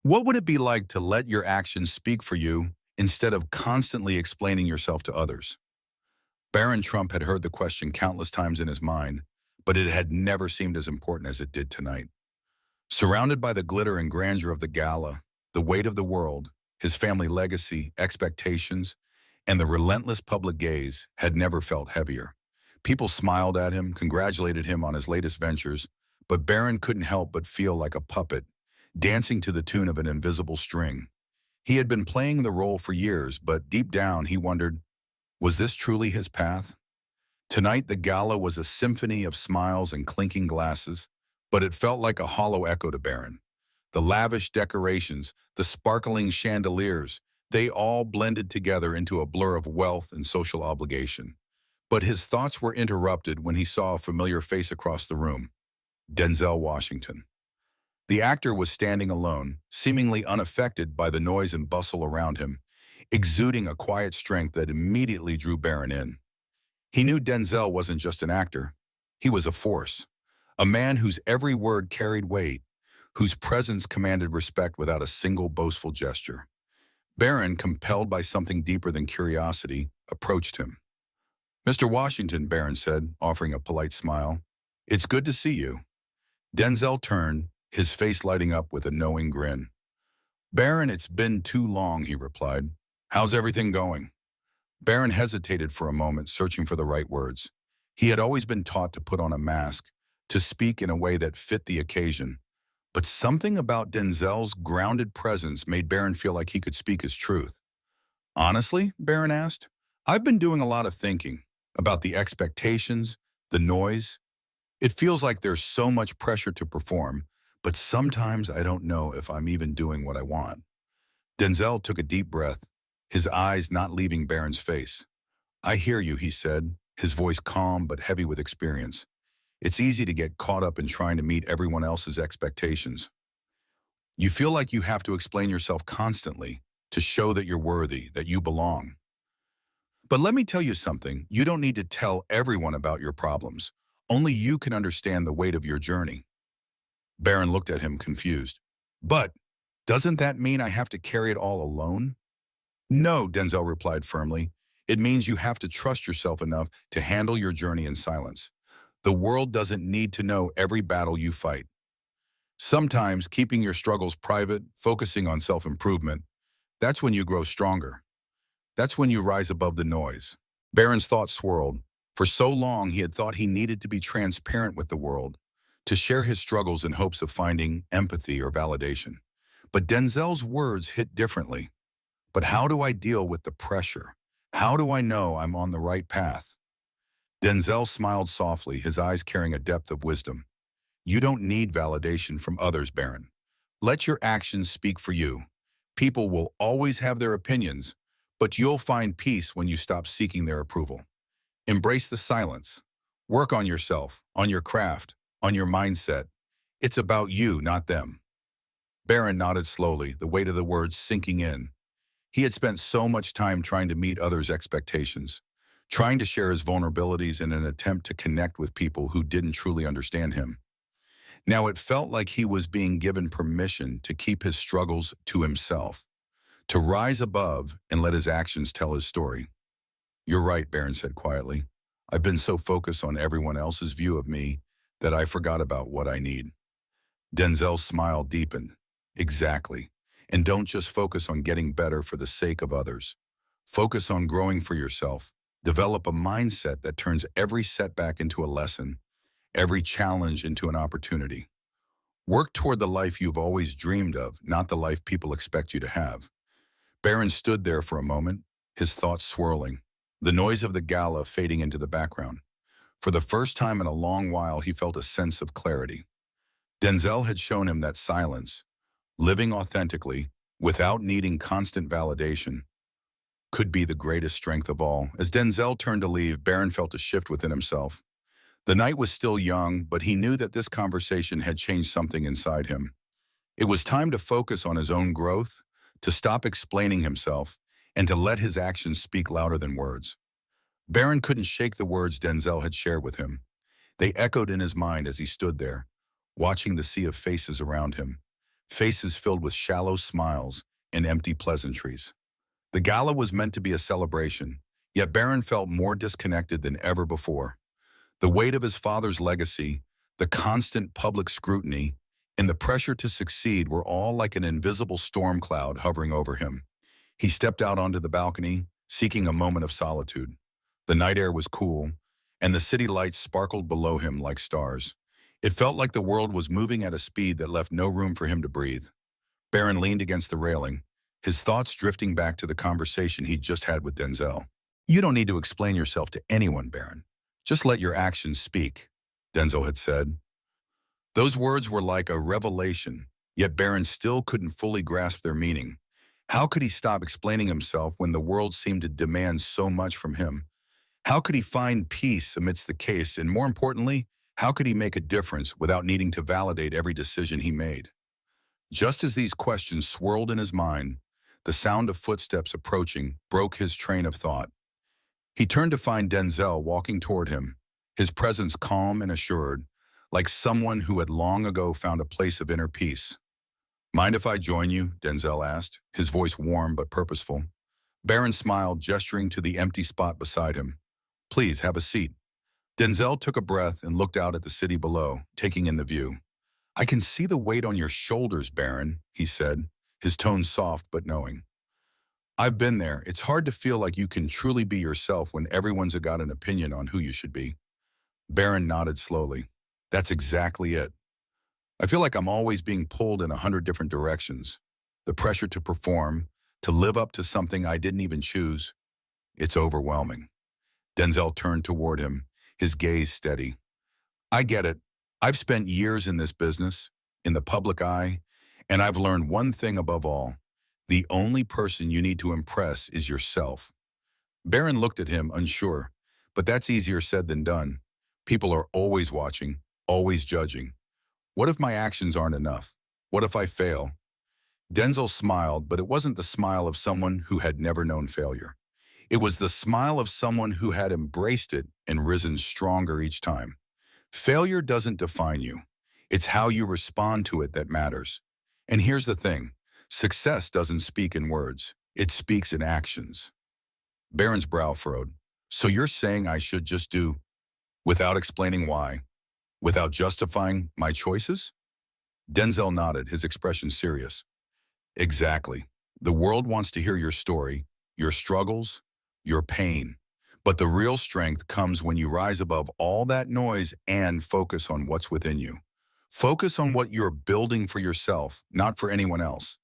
What would it be like to let your actions speak for you instead of constantly explaining yourself to others? Barron Trump had heard the question countless times in his mind, but it had never seemed as important as it did tonight. Surrounded by the glitter and grandeur of the gala, the weight of the world, his family legacy, expectations, and the relentless public gaze had never felt heavier. People smiled at him, congratulated him on his latest ventures, but Barron couldn't help but feel like a puppet, dancing to the tune of an invisible string. He had been playing the role for years, but deep down he wondered, was this truly his path? Tonight the gala was a symphony of smiles and clinking glasses, but it felt like a hollow echo to Barron. The lavish decorations, the sparkling chandeliers, they all blended together into a blur of wealth and social obligation. But his thoughts were interrupted when he saw a familiar face across the room, Denzel Washington. The actor was standing alone, seemingly unaffected by the noise and bustle around him, exuding a quiet strength that immediately drew Barron in. He knew Denzel wasn't just an actor. He was a force, a man whose every word carried weight, whose presence commanded respect without a single boastful gesture. Barron, compelled by something deeper than curiosity, approached him. "Mr. Washington," Barron said, offering a polite smile, "it's good to see you." Denzel turned, his face lighting up with a knowing grin. "Barron, it's been too long," he replied. "How's everything going?" Barron hesitated for a moment, searching for the right words. He had always been taught to put on a mask, to speak in a way that fit the occasion. But something about Denzel's grounded presence made Barron feel like he could speak his truth. "Honestly," Barron asked, "I've been doing a lot of thinking about the expectations, the noise. It feels like there's so much pressure to perform, but sometimes I don't know if I'm even doing what I want." Denzel took a deep breath, his eyes not leaving Barron's face. "I hear you," he said, his voice calm but heavy with experience. "It's easy to get caught up in trying to meet everyone else's expectations. You feel like you have to explain yourself constantly to show that you're worthy, that you belong. But let me tell you something, you don't need to tell everyone about your problems. Only you can understand the weight of your journey." Barron looked at him confused. "But doesn't that mean I have to carry it all alone?" "No," Denzel replied firmly. "It means you have to trust yourself enough to handle your journey in silence. The world doesn't need to know every battle you fight. Sometimes keeping your struggles private, focusing on self-improvement, that's when you grow stronger. That's when you rise above the noise." Barron's thoughts swirled. For so long, he had thought he needed to be transparent with the world, to share his struggles in hopes of finding empathy or validation. But Denzel's words hit differently. "But how do I deal with the pressure? How do I know I'm on the right path?" Denzel smiled softly, his eyes carrying a depth of wisdom. "You don't need validation from others, Barron. Let your actions speak for you. People will always have their opinions, but you'll find peace when you stop seeking their approval. Embrace the silence. Work on yourself, on your craft, on your mindset. It's about you, not them." Barron nodded slowly, the weight of the words sinking in. He had spent so much time trying to meet others' expectations, trying to share his vulnerabilities in an attempt to connect with people who didn't truly understand him. Now it felt like he was being given permission to keep his struggles to himself, to rise above and let his actions tell his story. "You're right," Barron said quietly. "I've been so focused on everyone else's view of me that I forgot about what I need." Denzel's smile deepened. "Exactly. And don't just focus on getting better for the sake of others. Focus on growing for yourself. Develop a mindset that turns every setback into a lesson, every challenge into an opportunity. Work toward the life you've always dreamed of, not the life people expect you to have." Barron stood there for a moment, his thoughts swirling, the noise of the gala fading into the background. For the first time in a long while, he felt a sense of clarity. Denzel had shown him that silence, living authentically, without needing constant validation, could be the greatest strength of all. As Denzel turned to leave, Barron felt a shift within himself. The night was still young, but he knew that this conversation had changed something inside him. It was time to focus on his own growth, to stop explaining himself, and to let his actions speak louder than words. Barron couldn't shake the words Denzel had shared with him. They echoed in his mind as he stood there, watching the sea of faces around him. faces filled with shallow smiles and empty pleasantries. The gala was meant to be a celebration, yet Barron felt more disconnected than ever before. The weight of his father's legacy, the constant public scrutiny, and the pressure to succeed were all like an invisible storm cloud hovering over him. He stepped out onto the balcony, seeking a moment of solitude. The night air was cool, and the city lights sparkled below him like stars. It felt like the world was moving at a speed that left no room for him to breathe. Barron leaned against the railing, his thoughts drifting back to the conversation he'd just had with Denzel. "You don't need to explain yourself to anyone, Barron. Just let your actions speak," Denzel had said. Those words were like a revelation, yet Barron still couldn't fully grasp their meaning. How could he stop explaining himself when the world seemed to demand so much from him? How could he find peace amidst the chaos, and more importantly, how could he make a difference without needing to validate every decision he made? Just as these questions swirled in his mind, the sound of footsteps approaching broke his train of thought. He turned to find Denzel walking toward him, his presence calm and assured, like someone who had long ago found a place of inner peace. "Mind if I join you?" Denzel asked, his voice warm but purposeful. Barron smiled, gesturing to the empty spot beside him. "Please, have a seat." Denzel took a breath and looked out at the city below, taking in the view. "I can see the weight on your shoulders, Barron," he said, his tone soft but knowing. "I've been there. It's hard to feel like you can truly be yourself when everyone's got an opinion on who you should be." Barron nodded slowly. "That's exactly it. I feel like I'm always being pulled in 100 different directions. The pressure to perform, to live up to something I didn't even choose. It's overwhelming." Denzel turned toward him, his gaze steady. "I get it. I've spent years in this business, in the public eye, and I've learned one thing above all. The only person you need to impress is yourself." Barron looked at him, unsure. But that's easier said than done. People are always watching, always judging. What if my actions aren't enough? What if I fail? Denzel smiled, but it wasn't the smile of someone who had never known failure. It was the smile of someone who had embraced it and risen stronger each time. Failure doesn't define you. It's how you respond to it that matters. And here's the thing. Success doesn't speak in words. It speaks in actions. Barron's brow furrowed. "So you're saying I should just do, without explaining why, without justifying my choices?" Denzel nodded, his expression serious. "Exactly. The world wants to hear your story, your struggles, your pain. But the real strength comes when you rise above all that noise and focus on what's within you. Focus on what you're building for yourself, not for anyone else.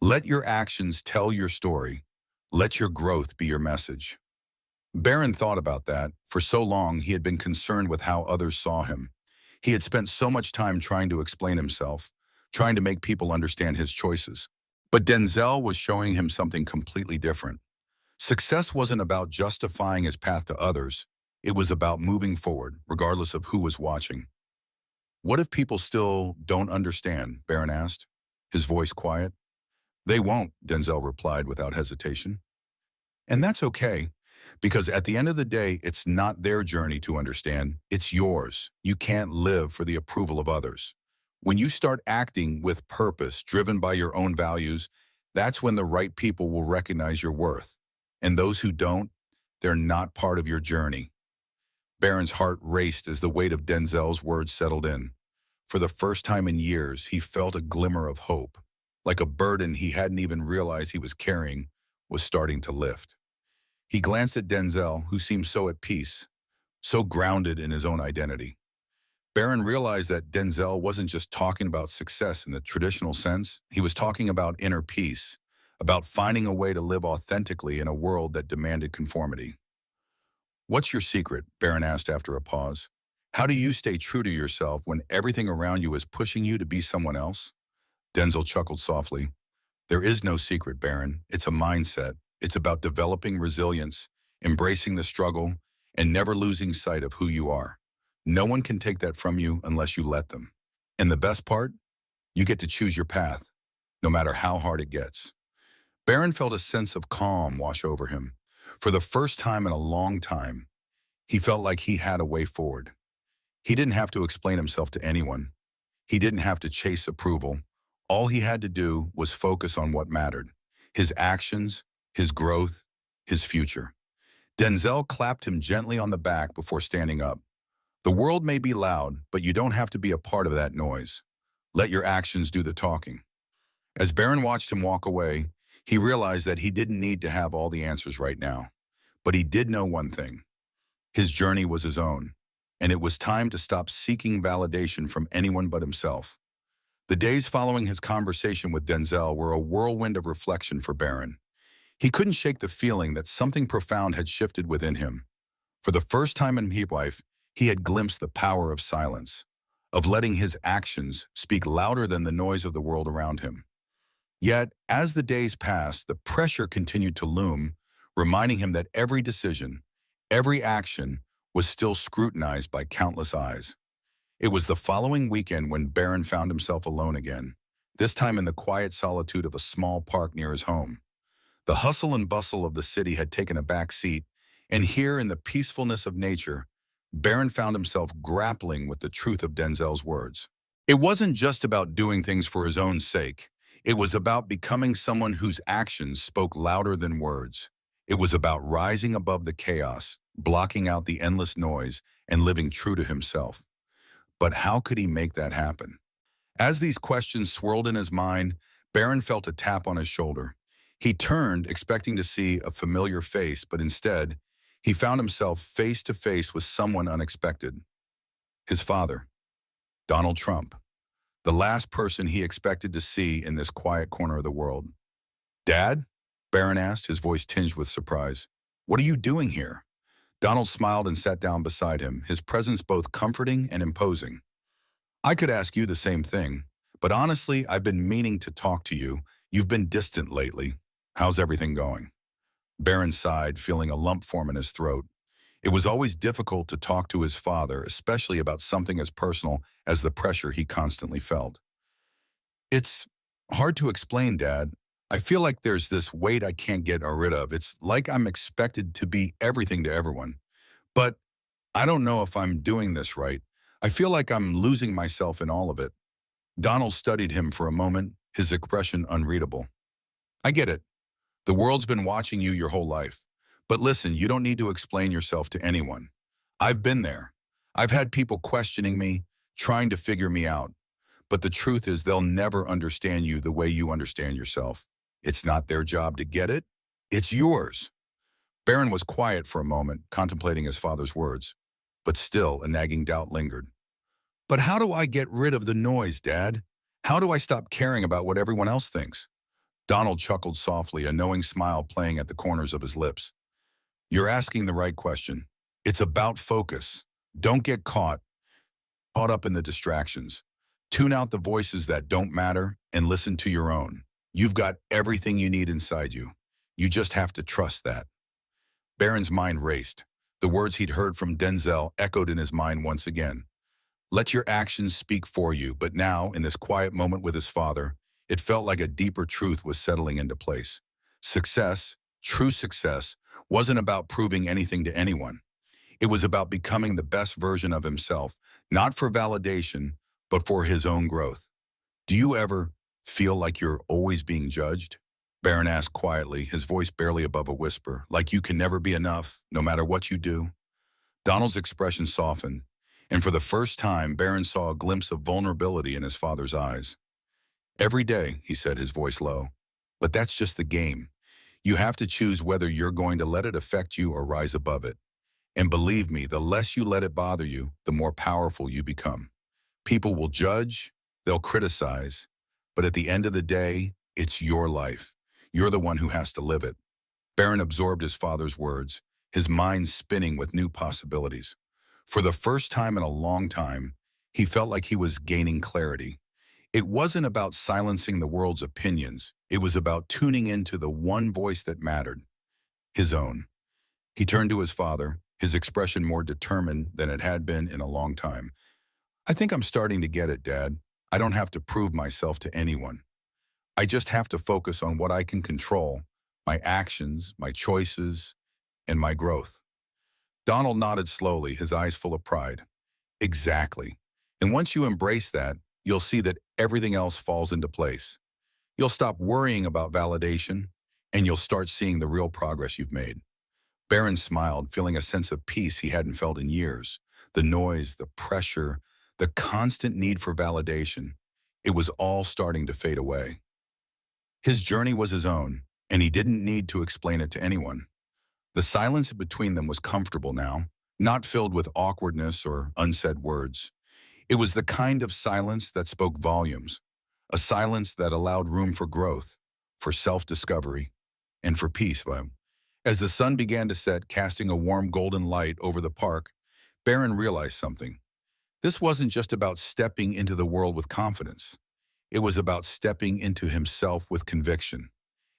Let your actions tell your story. Let your growth be your message." Barron thought about that. For so long, he had been concerned with how others saw him. He had spent so much time trying to explain himself, trying to make people understand his choices. But Denzel was showing him something completely different. Success wasn't about justifying his path to others. It was about moving forward, regardless of who was watching. "What if people still don't understand?" Barron asked, his voice quiet. "They won't," Denzel replied without hesitation. "And that's okay, because at the end of the day, it's not their journey to understand, it's yours. You can't live for the approval of others. When you start acting with purpose, driven by your own values, that's when the right people will recognize your worth. And those who don't, they're not part of your journey." Barron's heart raced as the weight of Denzel's words settled in. For the first time in years, he felt a glimmer of hope, like a burden he hadn't even realized he was carrying was starting to lift. He glanced at Denzel, who seemed so at peace, so grounded in his own identity. Barron realized that Denzel wasn't just talking about success in the traditional sense. He was talking about inner peace, about finding a way to live authentically in a world that demanded conformity. "What's your secret?" Barron asked after a pause. "How do you stay true to yourself when everything around you is pushing you to be someone else?" Denzel chuckled softly. "There is no secret, Barron. It's a mindset. It's about developing resilience, embracing the struggle, and never losing sight of who you are. No one can take that from you unless you let them. And the best part? You get to choose your path, no matter how hard it gets." Barron felt a sense of calm wash over him. For the first time in a long time, he felt like he had a way forward. He didn't have to explain himself to anyone. He didn't have to chase approval. All he had to do was focus on what mattered: his actions, his growth, his future. Denzel clapped him gently on the back before standing up. The world may be loud, but you don't have to be a part of that noise. Let your actions do the talking. As Barron watched him walk away, he realized that he didn't need to have all the answers right now. But he did know one thing. His journey was his own, and it was time to stop seeking validation from anyone but himself. The days following his conversation with Denzel were a whirlwind of reflection for Barron. He couldn't shake the feeling that something profound had shifted within him. For the first time in his life, he had glimpsed the power of silence, of letting his actions speak louder than the noise of the world around him. Yet, as the days passed, the pressure continued to loom, reminding him that every decision, every action, was still scrutinized by countless eyes. It was the following weekend when Barron found himself alone again, this time in the quiet solitude of a small park near his home. The hustle and bustle of the city had taken a back seat, and here in the peacefulness of nature, Barron found himself grappling with the truth of Denzel's words. It wasn't just about doing things for his own sake. It was about becoming someone whose actions spoke louder than words. It was about rising above the chaos, blocking out the endless noise, and living true to himself. But how could he make that happen? As these questions swirled in his mind, Barron felt a tap on his shoulder. He turned, expecting to see a familiar face, but instead, he found himself face to face with someone unexpected. His father, Donald Trump, the last person he expected to see in this quiet corner of the world. "Dad?" Barron asked, his voice tinged with surprise. "What are you doing here?" Donald smiled and sat down beside him, his presence both comforting and imposing. "I could ask you the same thing, but honestly, I've been meaning to talk to you. You've been distant lately. How's everything going?" Barron sighed, feeling a lump form in his throat. It was always difficult to talk to his father, especially about something as personal as the pressure he constantly felt. "It's hard to explain, Dad. I feel like there's this weight I can't get rid of. It's like I'm expected to be everything to everyone. But I don't know if I'm doing this right. I feel like I'm losing myself in all of it." Donald studied him for a moment, his expression unreadable. "I get it. The world's been watching you your whole life. But listen, you don't need to explain yourself to anyone. I've been there. I've had people questioning me, trying to figure me out. But the truth is they'll never understand you the way you understand yourself. It's not their job to get it. It's yours." Barron was quiet for a moment, contemplating his father's words. But still, a nagging doubt lingered. "But how do I get rid of the noise, Dad? How do I stop caring about what everyone else thinks?" Donald chuckled softly, a knowing smile playing at the corners of his lips. "You're asking the right question. It's about focus. Don't get caught up in the distractions. Tune out the voices that don't matter and listen to your own. You've got everything you need inside you. You just have to trust that." Barron's mind raced. The words he'd heard from Denzel echoed in his mind once again. Let your actions speak for you, but now, in this quiet moment with his father, it felt like a deeper truth was settling into place. Success, true success, wasn't about proving anything to anyone. It was about becoming the best version of himself, not for validation, but for his own growth. "Do you ever feel like you're always being judged?" Barron asked quietly, his voice barely above a whisper, "like you can never be enough, no matter what you do?" Donald's expression softened, and for the first time, Barron saw a glimpse of vulnerability in his father's eyes. "Every day," he said, his voice low. "But that's just the game. You have to choose whether you're going to let it affect you or rise above it. And believe me, the less you let it bother you, the more powerful you become. People will judge, they'll criticize, but at the end of the day, it's your life. You're the one who has to live it." Barron absorbed his father's words, his mind spinning with new possibilities. For the first time in a long time, he felt like he was gaining clarity. It wasn't about silencing the world's opinions. It was about tuning into the one voice that mattered, his own. He turned to his father, his expression more determined than it had been in a long time. "I think I'm starting to get it, Dad. I don't have to prove myself to anyone. I just have to focus on what I can control, my actions, my choices, and my growth." Donald nodded slowly, his eyes full of pride. "Exactly. And once you embrace that, you'll see that everything else falls into place. You'll stop worrying about validation, and you'll start seeing the real progress you've made. Barron smiled, feeling a sense of peace he hadn't felt in years. The noise, the pressure, the constant need for validation, it was all starting to fade away. His journey was his own, and he didn't need to explain it to anyone. The silence between them was comfortable now, not filled with awkwardness or unsaid words. It was the kind of silence that spoke volumes, a silence that allowed room for growth, for self-discovery, and for peace. As the sun began to set, casting a warm golden light over the park, Barron realized something. This wasn't just about stepping into the world with confidence. It was about stepping into himself with conviction.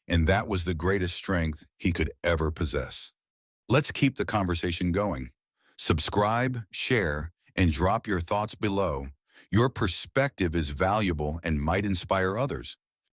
And that was the greatest strength he could ever possess. Let's keep the conversation going. Subscribe, share, and drop your thoughts below. Your perspective is valuable and might inspire others.